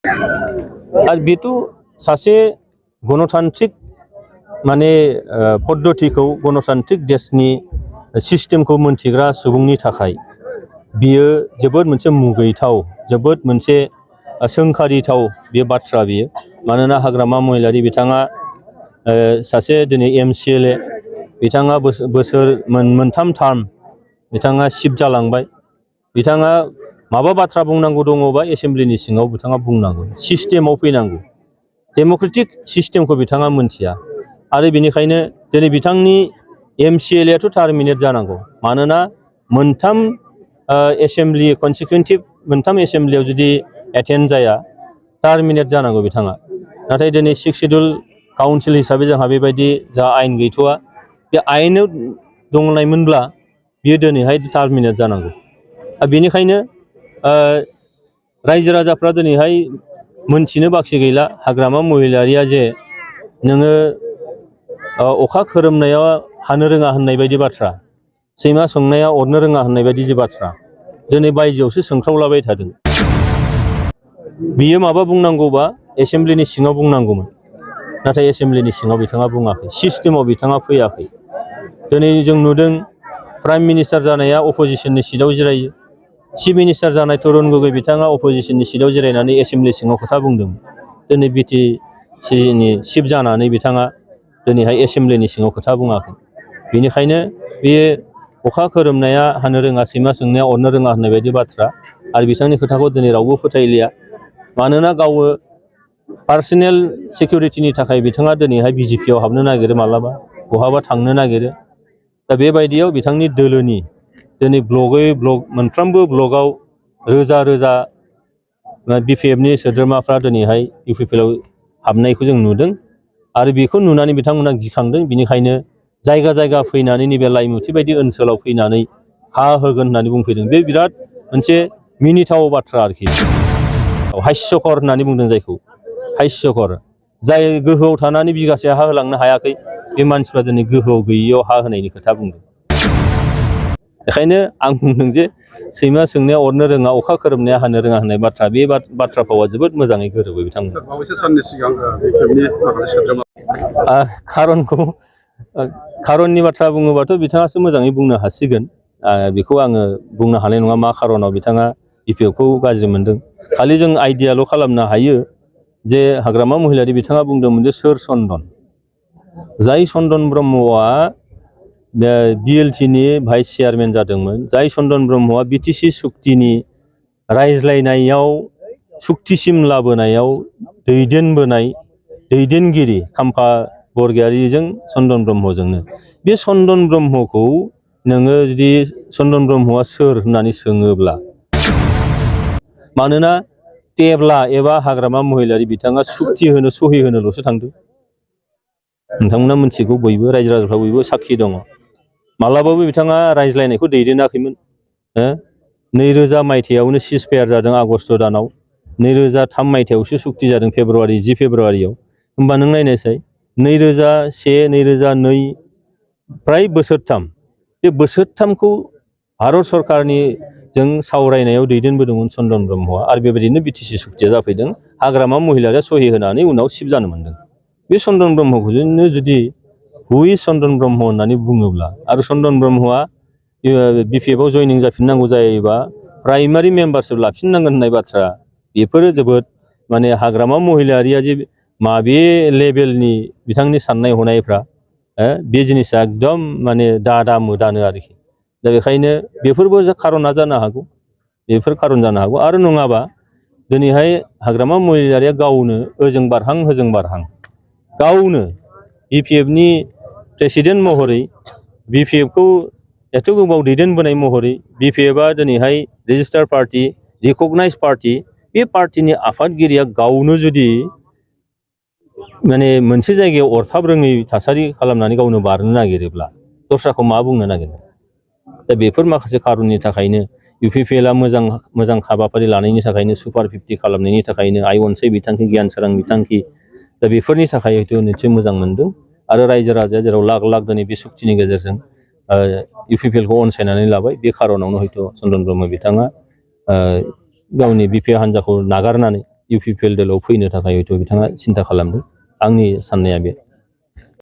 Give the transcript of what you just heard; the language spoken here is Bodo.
आरो बेथ' सासे गणतान्त्रिक माने पद्धतिखौ गणतान्त्रिक देशनि सिस्टेमखौ मोनथिग्रा सुबुंनि थाखाय बियो जोबोद मोनसे मुगैथाव जोबोद मोनसे सोंखारिथाव बे बाथ्रा बियो मानोना हाग्रामा महिलारि बिथाङा सासे दिनै MCLA बिथाङा बोसोर मोनथाम टार्म बिथाङा सिफ जालांबाय बिथाङा माबा बाथ्रा बुंनांगौ दङबा एसेम्ब्लिनि सिङाव बिथाङा बुंनांगौ सिस्टेमाव फैनांगौ डेम'क्रेटिक सिस्टेमखौ बिथाङा मोनथिया आरो बेनिखायनो दिनै बिथांनि MCLAयाथ' टार्मिनेट जानांगौ मानोना मोनथाम एसेम्ब्लि कनसिकुवेन्टिभ मोनथाम एसेम्ब्लियाव जुदि एटेन्ड जाया टार्मिनेट जानांगौ बिथाङा नाथाय दिनै 6 शेड्युल काउन्सिल हिसाबै जोंहा बेबायदि जा आयेन गैथ'वा बे आयेनाव दंनायमोनब्ला बियो दिनैहाय टार्मिनेट जानांगौ बेनिखायनो रायजो राजाफ्रा दिनैहाय मोनथिनो बाखि गैला हाग्रामा महिलारिया जे नोङो अखा खोरोमनायाव हानो रोङा होननाय बायदि बाथ्रा सैमा सोंनाया अरनो रोङा होननाय बायदि जे बाथ्रा दिनै बायजोआवसो सोंख्रावलाबाय थादों बियो माबा बुंनांगौबा एसेम्ब्लिनि सिङाव बुंनांगौमोन नाथाय एसेम्ब्लिनि सिङाव बिथाङा बुङाखै सिस्टेमाव बिथाङा फैयाखै दिनै जों नुदों प्राइम मिनिस्टार जानाया अपोजिशननि सिटआव जिरायो चिफ मिनिस्टार जानाय तरुण गगৈ बिथाङा अपोजिशननि सिटआव जिरायनानै एसेम्ब्लि सिङाव खोथा बुंदों दिनै BTCनि चिफ जानानै बिथाङा दिनैहाय एसेम्ब्लिनि सिङाव खोथा बुङाखै बेनिखायनो बे अखा खोरोमनाया हानो रोङा सैमा सोंनाया अरनो रोङा होननाय बायदि बाथ्रा आरो बिथांनि खोथाखौ दिनै रावबो फोथायलिया मानोना गावो पार्सनेल सिकिउरिटिनि थाखाय बिथाङा दिनैहाय BJPआव हाबनो नागिरो मालाबा बहाबा थांनो नागिरो दा बेबायदियाव बिथांनि दोलोनि दिनै ब्लग मोनफ्रोमबो ब्लगाव रोजा रोजा BPFनि सोद्रोमाफ्रा दिनैहाय UPPLआव हाबनायखौ जों नुदों आरो बेखौ नुनानै बिथांमोना गिखांदों बिनिखायनो जायगा जायगा फैनानै नैबे लाइमुथि बायदि ओनसोलाव फैनानै हा होगोन होननानै बुंफैदों बे बिराद मोनसे मिनिथाव बाथ्रा आरोखि हास्यकर होननानै बुंदों जायखौ हास्यकर जाय गोहोआव थानानै बिगासे हा होलांनो हायाखै बे मानसिफ्रा दिनै गोहोआव गैयियाव हा होनायनि खोथा बुंदों बेखायनो आं बुंदों जे सैमा सोंनाया अरनो रोङा अखा खोरोमनाया हानो रोङा होननाय बाथ्रा बे बाथ्रा फावा जोबोद मोजाङै गोरोबो बिथांमोन बावैसो साननि सिगां BPFनि माखासे सोद्रोमा खारननि बाथ्रा बुङोबाथ' बिथाङासो मोजाङै बुंनो हासिगोन बेखौ आङो बुंनो हानाय नङा मा खारनाव बिथाङा BPFखौ गाज्रि मोनदों खालि जों आइडियाल' खालामनो हायो जे हाग्रामा महिलारि बिथाङा बुंदोंमोन जे सोर चन्दन जाय चन्दन ब्रह्मआ BLTनि भाइस चेयारमेन जादोंमोन जाय चन्दन ब्रह्मआ BTC सुक्तिनि रायज्लायनायाव सुक्तिसिम लाबोनायाव दैदेनगिरि खाम्फा बरगयारिजों चन्दन ब्रह्मजोंनो बे चन्दन ब्रह्मखौ नोङो जुदि चन्दन ब्रह्मआ सोर होननानै सोङोब्ला मानोना टेब्ला एबा हाग्रामा महिलारि बिथाङा सुक्ति होनो सहि होनोल'सो थांदों नोंथांमोना मिथिगौ बयबो रायजो राजाफ्रा बयबो साखि दङ मालाबाबो बिथाङा रायज्लायनायखौ दैदेनाखैमोन 2000 मायथाइयावनो सिजफायार जादों आगस्ट दानाव 2003 मायथाइयावसो सुक्ति जादों फेब्रुवारि 10 फेब्रुवारियाव होमबा नों नायनायसाय 2001 2002 फ्राय बोसोरथाम बे बोसोरथामखौ भारत सरकारनि जों सावरायनायाव दैदेनबोदोंमोन चन्दन ब्रह्मआ आरो बेबायदिनो BTC सुक्तिया जाफैदों हाग्रामा महिलारिया सहि होनानै उनाव सिफ जानो मोनदों बे चन्दन ब्रह्मखौनो जुदि हुइ चन्दन ब्रह्म होननानै बुङोब्ला आरो चन्दन ब्रह्मआ BPFआव जयनिं जाफिननांगौ जायोबा प्राइमारि मेम्बारशिप लाफिननांगोन होननाय बाथ्रा बेफोरो जोबोद माने हाग्रामा महिलारिया जे माबे लेभेलनि बिथांनि साननाय हनायफ्रा बे जिनिसा एकदम माने दादा मोदानो आरोखि दा बेखायनो बेफोरबो खारना जानो हागौ बेफोर खारन जानो हागौ आरो नङाबा दिनैहाय हाग्रामा महिलारिया गावनो ओजों बारहां होजों बारहां गावनो BPFनि प्रेसिडेन्ट महरै BPFखौ एथ' गोबाव दैदेनबोनाय महरै BPFआ दिनैहाय रेजिस्टार पार्टि रिकगनाइज पार्टि बे पार्टिनि आफादगिरिया गावनो जुदि माने मोनसे जायगायाव अरथाब रोङै थासारि खालामनानै गावनो बारनो नागिरोब्ला दस्राखौ मा बुंनो नागिरो दा बेफोर माखासे खारननि थाखायनो UPPLआ मोजां हाबाफारि लानायनि थाखायनो सुपार 50 खालामनायनि थाखायनो आइ अनसाय बिथांखि गियान सोरां बिथांखि दा बेफोरनि थाखाय हयथ' निसय मोजां मोनदों आरो रायजो राजाया जेराव लाख लाख दिनै बे सुक्तिनि गेजेरजों UPPLखौ अनसायनानै लाबाय बे खारनावनो हयथ' चन्दन ब्रह्म बिथाङा गावनि BPF हान्जाखौ नागारनानै UPPL दोलोआव फैनो थाखाय हयथ' बिथाङा सिन्था खालामदों। आंनि साननाया बे